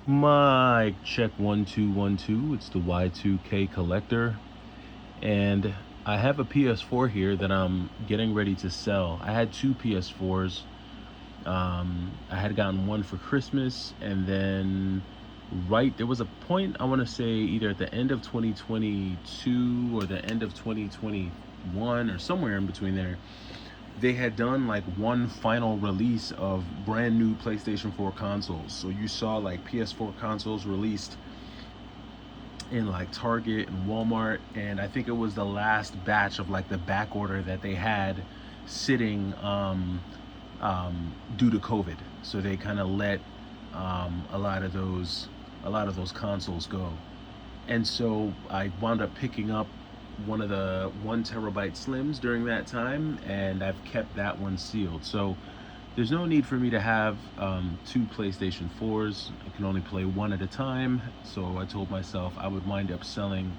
Mic check 1 2 1 2. It's the Y2K collector, and I have a PS4 here that I'm getting ready to sell. I had two PS4s. I had gotten one for Christmas, and then there was a point, I want to say either at the end of 2022 or the end of 2021 or somewhere in between there, they had done like one final release of brand new PlayStation 4 consoles. So you saw like PS4 consoles released in like Target and Walmart, and I think it was the last batch of like the back order that they had sitting due to COVID. So they kind of let a lot of those consoles go, and so I wound up picking up one of the 1 terabyte slims during that time, and I've kept that one sealed. So there's no need for me to have two PlayStation 4s. I can only play one at a time. So I told myself I would wind up selling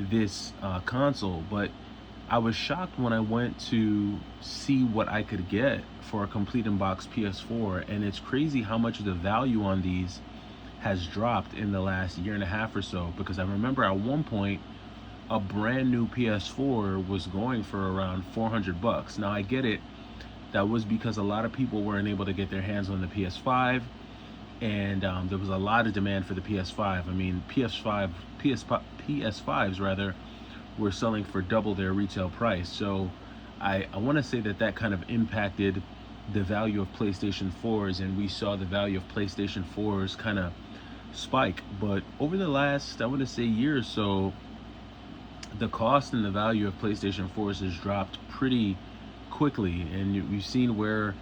this console. But I was shocked when I went to see what I could get for a complete in box PS4. And it's crazy how much the value on these has dropped in the last year and a half or so. Because I remember at one point, a brand new PS4 was going for around $400. Now I get it, that was because a lot of people weren't able to get their hands on the PS5, and there was a lot of demand for the PS5. I mean, PS5s rather, were selling for double their retail price. So I want to say that kind of impacted the value of PlayStation 4s, and we saw the value of PlayStation 4s kind of spike. But over the last, I want to say, year or so, the cost and the value of PlayStation 4s has dropped pretty quickly, and we've seen where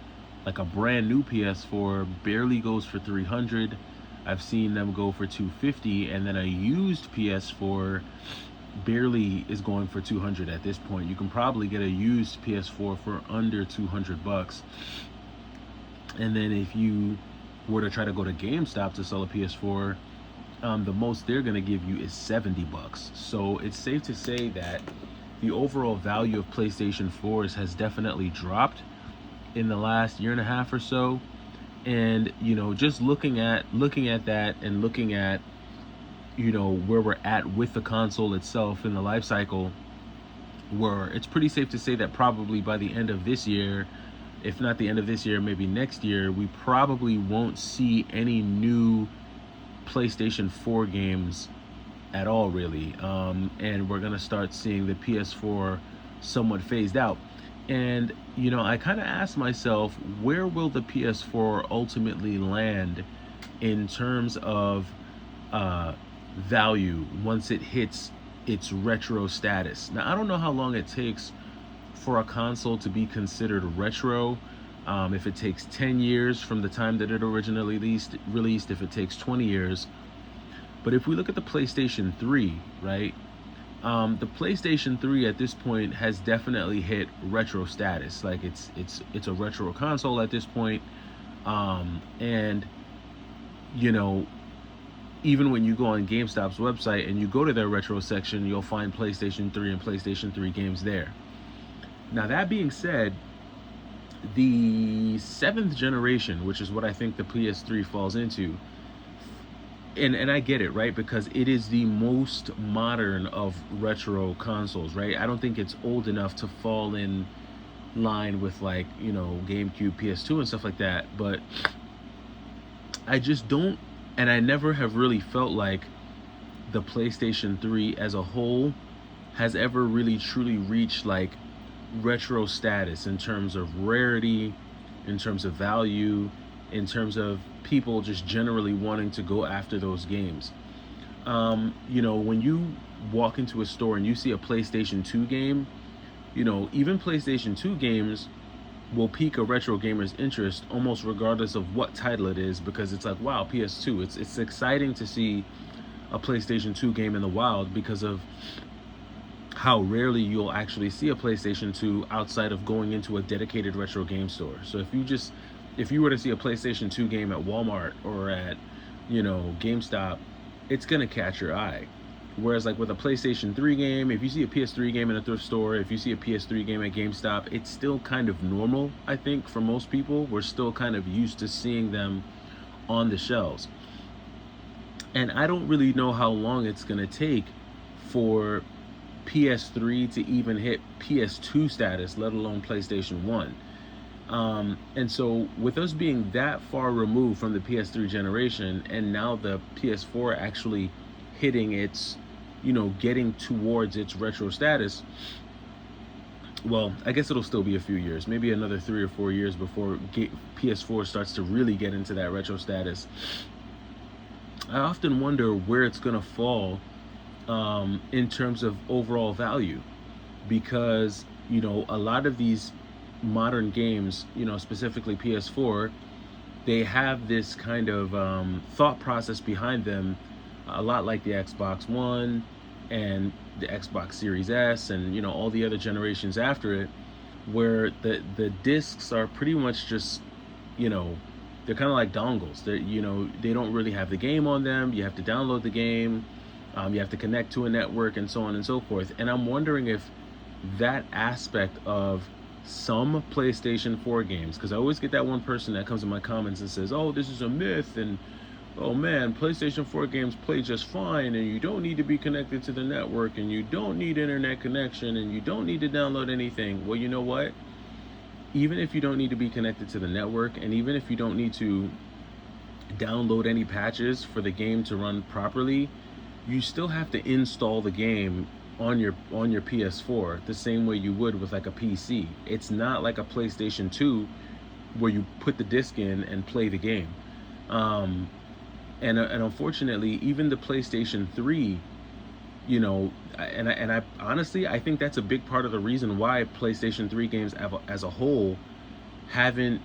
like a brand new PS4 barely goes for 300. I've seen them go for 250, and then a used PS4 barely is going for 200 at this point. You can probably get a used PS4 for under $200. And then if you were to try to go to GameStop to sell a PS4, the most they're going to give you is $70. So it's safe to say that the overall value of PlayStation 4s has definitely dropped in the last year and a half or so. And just looking at that, and looking at where we're at with the console itself in the life cycle, where it's pretty safe to say that probably by the end of this year, if not the end of this year, maybe next year, we probably won't see any new PlayStation 4 games at all, really. And we're gonna start seeing the PS4 somewhat phased out. And I kind of asked myself, where will the PS4 ultimately land in terms of value once it hits its retro status? Now, I don't know how long it takes for a console to be considered retro. If it takes 10 years from the time that it originally released, if it takes 20 years. But if we look at the PlayStation 3, right? The PlayStation 3 at this point has definitely hit retro status. Like it's a retro console at this point. And even when you go on GameStop's website and you go to their retro section, you'll find PlayStation 3 and PlayStation 3 games there. Now, that being said, the seventh generation, which is what I think the PS3 falls into, and I get it, right? Because it is the most modern of retro consoles, right? I don't think it's old enough to fall in line with like, GameCube, PS2 and stuff like that. But I just don't, and I never have really felt like the PlayStation 3 as a whole has ever really truly reached like retro status in terms of rarity, in terms of value, in terms of people just generally wanting to go after those games. When you walk into a store and you see a PlayStation 2 game, even PlayStation 2 games will pique a retro gamer's interest almost regardless of what title it is, because it's like, wow, PS2. It's exciting to see a PlayStation 2 game in the wild because of how rarely you'll actually see a PlayStation 2 outside of going into a dedicated retro game store. So if you were to see a PlayStation 2 game at Walmart or at, GameStop, it's gonna catch your eye. Whereas like with a PlayStation 3 game, if you see a PS3 game in a thrift store, if you see a PS3 game at GameStop, it's still kind of normal, I think, for most people. We're still kind of used to seeing them on the shelves. And I don't really know how long it's going to take for PS3 to even hit PS2 status, let alone PlayStation 1. And so, with us being that far removed from the PS3 generation, and now the PS4 actually hitting its, getting towards its retro status, well, I guess it'll still be a few years, maybe another 3 or 4 years before PS4 starts to really get into that retro status. I often wonder where it's going to fall in terms of overall value, because a lot of these modern games, specifically PS4, they have this kind of thought process behind them, a lot like the Xbox One and the Xbox Series S, and all the other generations after it, where the discs are pretty much just, you know they're kind of like dongles. They don't really have the game on them. You have to download the game, you have to connect to a network, and so on and so forth. And I'm wondering if that aspect of some PlayStation 4 games, because I always get that one person that comes in my comments and says, oh, this is a myth, and oh man, PlayStation 4 games play just fine, and you don't need to be connected to the network, and you don't need internet connection, and you don't need to download anything. Well, you know what? Even if you don't need to be connected to the network, and even if you don't need to download any patches for the game to run properly, you still have to install the game on your PS4 the same way you would with like a PC. It's not like a PlayStation 2 where you put the disc in and play the game. And unfortunately, even the PlayStation 3, and I honestly, I think that's a big part of the reason why PlayStation 3 games as a whole haven't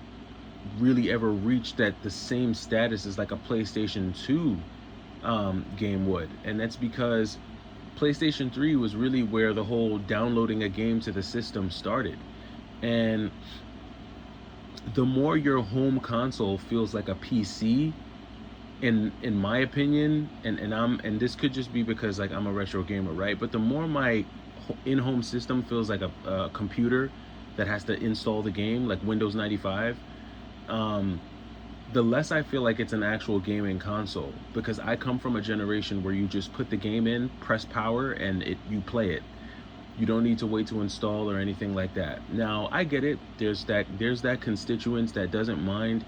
really ever reached the same status as like a PlayStation 2 game would. And that's because PlayStation 3 was really where the whole downloading a game to the system started. And the more your home console feels like a PC, in my opinion, and this could just be because like I'm a retro gamer, right? But the more my in-home system feels like a computer that has to install the game, like Windows 95, the less I feel like it's an actual gaming console, because I come from a generation where you just put the game in, press power, and you play it. You don't need to wait to install or anything like that. Now, I get it. There's that constituent that doesn't mind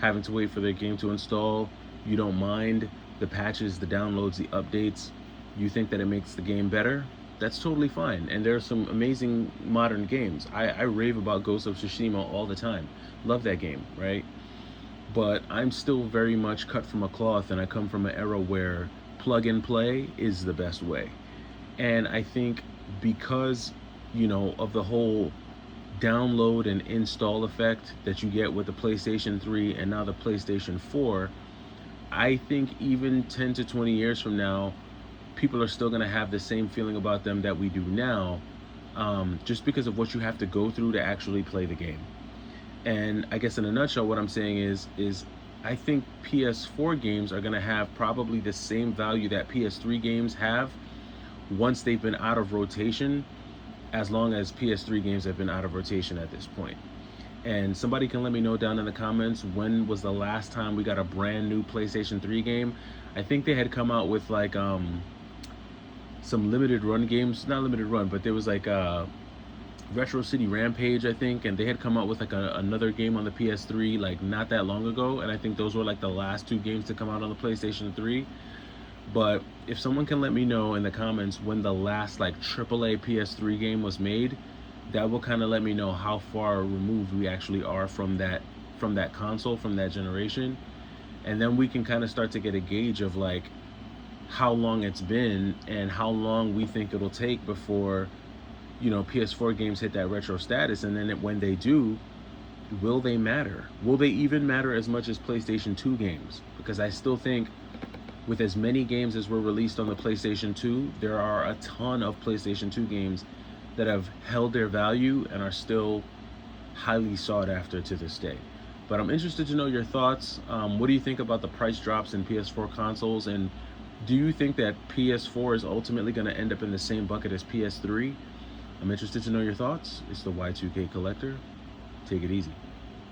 having to wait for their game to install. You don't mind the patches, the downloads, the updates. You think that it makes the game better. That's totally fine. And there are some amazing modern games. I rave about Ghost of Tsushima all the time. Love that game, right? But I'm still very much cut from a cloth, and I come from an era where plug and play is the best way. And I think because, of the whole download and install effect that you get with the PlayStation 3 and now the PlayStation 4, I think even 10 to 20 years from now, people are still going to have the same feeling about them that we do now, just because of what you have to go through to actually play the game. And I guess in a nutshell, what I'm saying is I think PS4 games are going to have probably the same value that PS3 games have once they've been out of rotation, as long as PS3 games have been out of rotation at this point. And somebody can let me know down in the comments, when was the last time we got a brand new PlayStation 3 game? I think they had come out with like some limited run games, not limited run, but there was like Retro City Rampage, I think, and they had come out with like another game on the PS3 like not that long ago, and I think those were like the last two games to come out on the PlayStation 3. But if someone can let me know in the comments when the last like AAA PS3 game was made, that will kind of let me know how far removed we actually are from that console, from that generation. And then we can kind of start to get a gauge of like how long it's been and how long we think it'll take before PS4 games hit that retro status. And then when they do, will they matter? Will they even matter as much as PlayStation 2 games? Because I still think with as many games as were released on the PlayStation 2, there are a ton of PlayStation 2 games that have held their value and are still highly sought after to this day. But I'm interested to know your thoughts. What do you think about the price drops in PS4 consoles? And do you think that PS4 is ultimately going to end up in the same bucket as PS3? I'm interested to know your thoughts. It's the Y2K Collector. Take it easy.